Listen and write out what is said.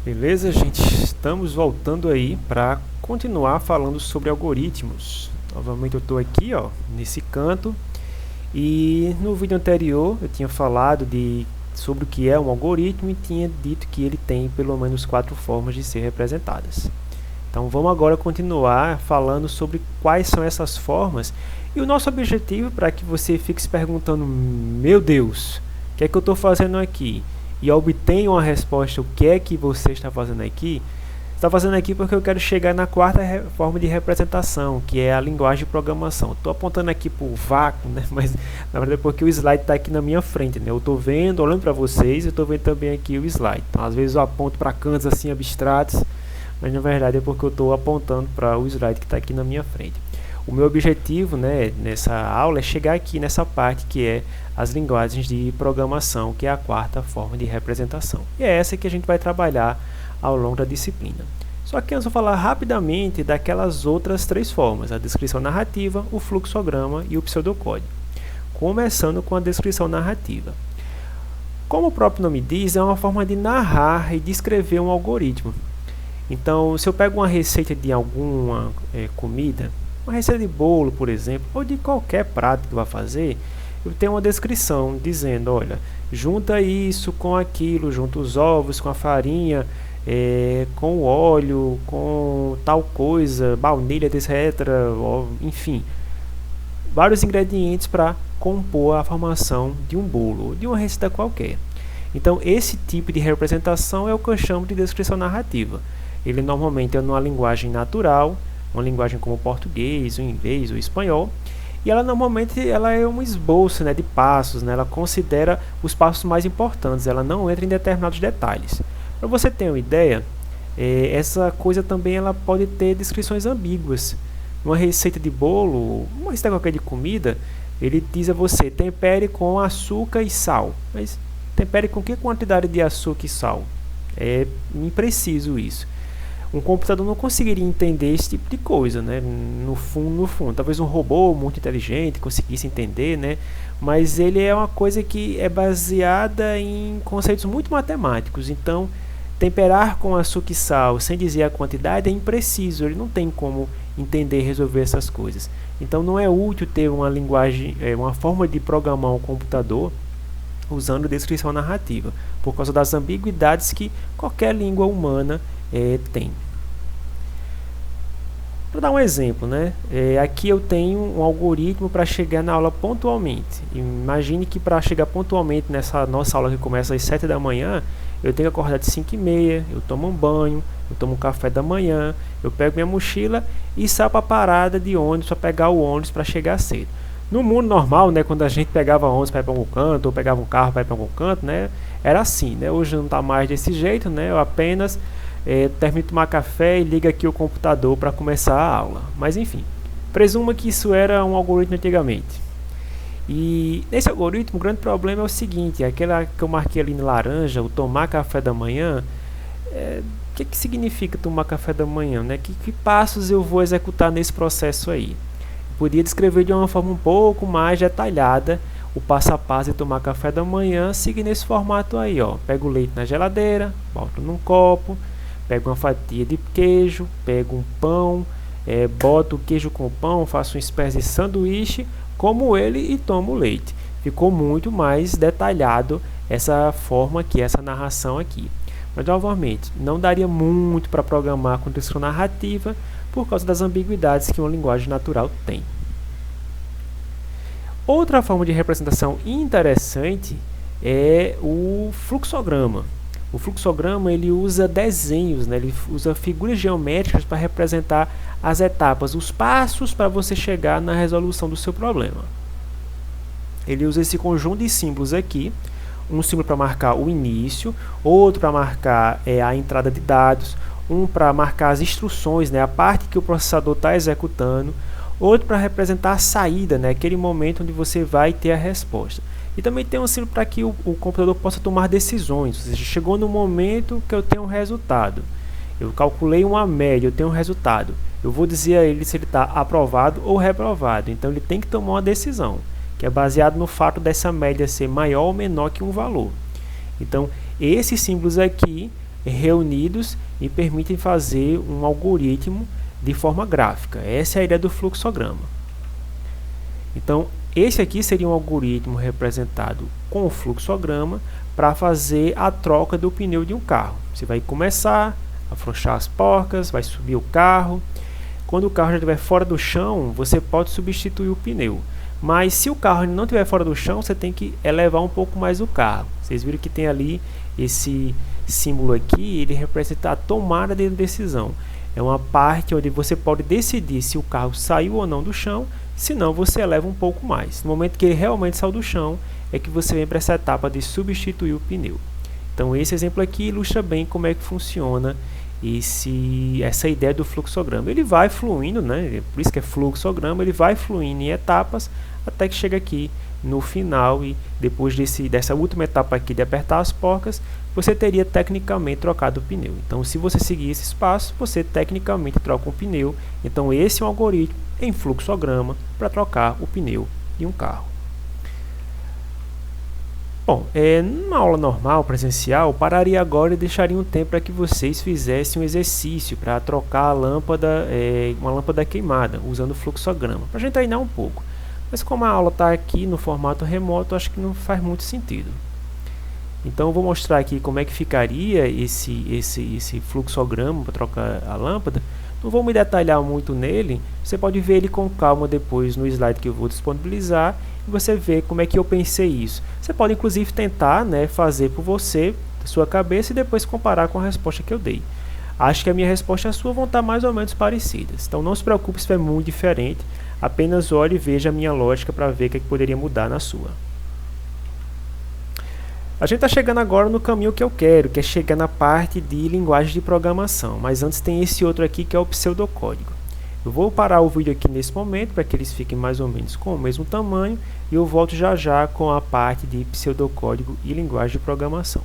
Beleza, gente? Estamos voltando aí para continuar falando sobre algoritmos. Novamente eu estou aqui, ó, nesse canto. E no vídeo anterior eu tinha falado sobre o que é um algoritmo e tinha dito que ele tem pelo menos 4 formas de ser representadas. Então vamos agora continuar falando sobre quais são essas formas. E o nosso objetivo, para que você fique se perguntando, meu Deus, o que é que eu estou fazendo aqui? E obtenha uma resposta, o que é que você está fazendo aqui? Está fazendo aqui porque eu quero chegar na quarta forma de representação, que é a linguagem de programação. Estou apontando aqui para o vácuo, né? Mas na verdade é porque o slide está aqui na minha frente, né? Eu estou vendo, olhando para vocês, eu estou vendo também aqui o slide. Então, às vezes eu aponto para cantos assim abstratos, mas na verdade é porque eu estou apontando para o slide que está aqui na minha frente. O meu objetivo, né, nessa aula é chegar aqui nessa parte que é as linguagens de programação, que é a quarta forma de representação. E é essa que a gente vai trabalhar ao longo da disciplina. Só que antes eu vou falar rapidamente daquelas outras 3 formas, a descrição narrativa, o fluxograma e o pseudocódigo. Começando com a descrição narrativa. Como o próprio nome diz, é uma forma de narrar e descrever um algoritmo. Então, se eu pego uma receita de alguma comida, uma receita de bolo, por exemplo, ou de qualquer prato que vai fazer, eu tenho uma descrição dizendo, olha, junta isso com aquilo, junta os ovos com a farinha, com o óleo, com tal coisa, baunilha, etc. Enfim, vários ingredientes para compor a formação de um bolo, ou de uma receita qualquer. Então, esse tipo de representação é o que eu chamo de descrição narrativa. Ele normalmente é numa linguagem natural, uma linguagem como o português, o inglês, o espanhol, e ela normalmente é um esboço, né, de passos, né, ela considera os passos mais importantes, ela não entra em determinados detalhes. Para você ter uma ideia, essa coisa também ela pode ter descrições ambíguas. Uma receita de bolo, uma receita qualquer de comida, ele diz a você, tempere com açúcar e sal. Mas tempere com que quantidade de açúcar e sal? É impreciso isso. Um computador não conseguiria entender esse tipo de coisa, né? No fundo, talvez um robô muito inteligente conseguisse entender, né? Mas ele é uma coisa que é baseada em conceitos muito matemáticos. Então, temperar com açúcar e sal sem dizer a quantidade é impreciso. Ele não tem como entender e resolver essas coisas. Então, não é útil ter uma linguagem, uma forma de programar um computador usando descrição narrativa, por causa das ambiguidades que qualquer língua humana tem. Para dar um exemplo, né? Aqui eu tenho um algoritmo para chegar na aula pontualmente. Imagine que para chegar pontualmente nessa nossa aula que começa às 7 da manhã, eu tenho que acordar de 5h30, eu tomo um banho, eu tomo um café da manhã, eu pego minha mochila e saio para a parada de ônibus para pegar o ônibus para chegar cedo. No mundo normal, né, quando a gente pegava ônibus para ir para algum canto, ou pegava um carro para ir para algum canto, né, era assim, né? Hoje não está mais desse jeito, né? Eu apenas termino de tomar café e ligo aqui o computador para começar a aula. Mas enfim, presuma que isso era um algoritmo antigamente. E nesse algoritmo o grande problema é o seguinte, aquela que eu marquei ali em laranja, o tomar café da manhã, o que significa tomar café da manhã, né? Que passos eu vou executar nesse processo aí? Podia descrever de uma forma um pouco mais detalhada o passo a passo de tomar café da manhã, seguindo esse formato aí, ó. Pego o leite na geladeira, boto num copo, pego uma fatia de queijo, pego um pão, boto o queijo com o pão, faço uma espécie de sanduíche, como ele e tomo leite. Ficou muito mais detalhado essa forma aqui, essa narração aqui. Mas novamente, não daria muito para programar com descrição narrativa, por causa das ambiguidades que uma linguagem natural tem. Outra forma de representação interessante é o fluxograma. O fluxograma ele usa desenhos, né? Ele usa figuras geométricas para representar as etapas, os passos para você chegar na resolução do seu problema. Ele usa esse conjunto de símbolos aqui, um símbolo para marcar o início, outro para marcar a entrada de dados, um para marcar as instruções, né, a parte que o processador está executando, outro para representar a saída, né, aquele momento onde você vai ter a resposta. E também tem um símbolo para que o computador possa tomar decisões, ou seja, chegou no momento que eu tenho um resultado. Eu calculei uma média, eu tenho um resultado. Eu vou dizer a ele se ele está aprovado ou reprovado. Então ele tem que tomar uma decisão, que é baseado no fato dessa média ser maior ou menor que um valor. Então esses símbolos aqui reunidos e permitem fazer um algoritmo de forma gráfica. Essa é a ideia do fluxograma. Então, esse aqui seria um algoritmo representado com o fluxograma para fazer a troca do pneu de um carro. Você vai começar a afrouxar as porcas, vai subir o carro. Quando o carro já estiver fora do chão, você pode substituir o pneu. Mas se o carro não estiver fora do chão, você tem que elevar um pouco mais o carro. Vocês viram que tem ali esse símbolo aqui, ele representa a tomada de decisão. É uma parte onde você pode decidir se o carro saiu ou não do chão, senão você eleva um pouco mais. No momento que ele realmente saiu do chão, é que você vem para essa etapa de substituir o pneu. Então esse exemplo aqui ilustra bem como é que funciona essa ideia do fluxograma. Ele vai fluindo, né? Por isso que é fluxograma, ele vai fluindo em etapas até que chega aqui no final, e depois dessa última etapa aqui de apertar as porcas, você teria tecnicamente trocado o pneu. Então, se você seguir esse passo, você tecnicamente troca um pneu. Então, esse é um algoritmo em fluxograma para trocar o pneu de um carro. Bom, numa aula normal, presencial, pararia agora e deixaria um tempo para que vocês fizessem um exercício para trocar a lâmpada, uma lâmpada queimada, usando o fluxograma, para a gente treinar um pouco. Mas como a aula está aqui no formato remoto, acho que não faz muito sentido. Então eu vou mostrar aqui como é que ficaria esse fluxograma para trocar a lâmpada. Não vou me detalhar muito nele, você pode ver ele com calma depois no slide que eu vou disponibilizar e você vê como é que eu pensei isso. Você pode inclusive tentar, né, fazer por você, da sua cabeça, e depois comparar com a resposta que eu dei. Acho que a minha resposta e a sua vão estar mais ou menos parecidas. Então não se preocupe se é muito diferente, apenas olhe e veja a minha lógica para ver o que poderia mudar na sua. A gente está chegando agora no caminho que eu quero, que é chegar na parte de linguagem de programação. Mas antes tem esse outro aqui que é o pseudocódigo. Eu vou parar o vídeo aqui nesse momento para que eles fiquem mais ou menos com o mesmo tamanho. E eu volto já já com a parte de pseudocódigo e linguagem de programação.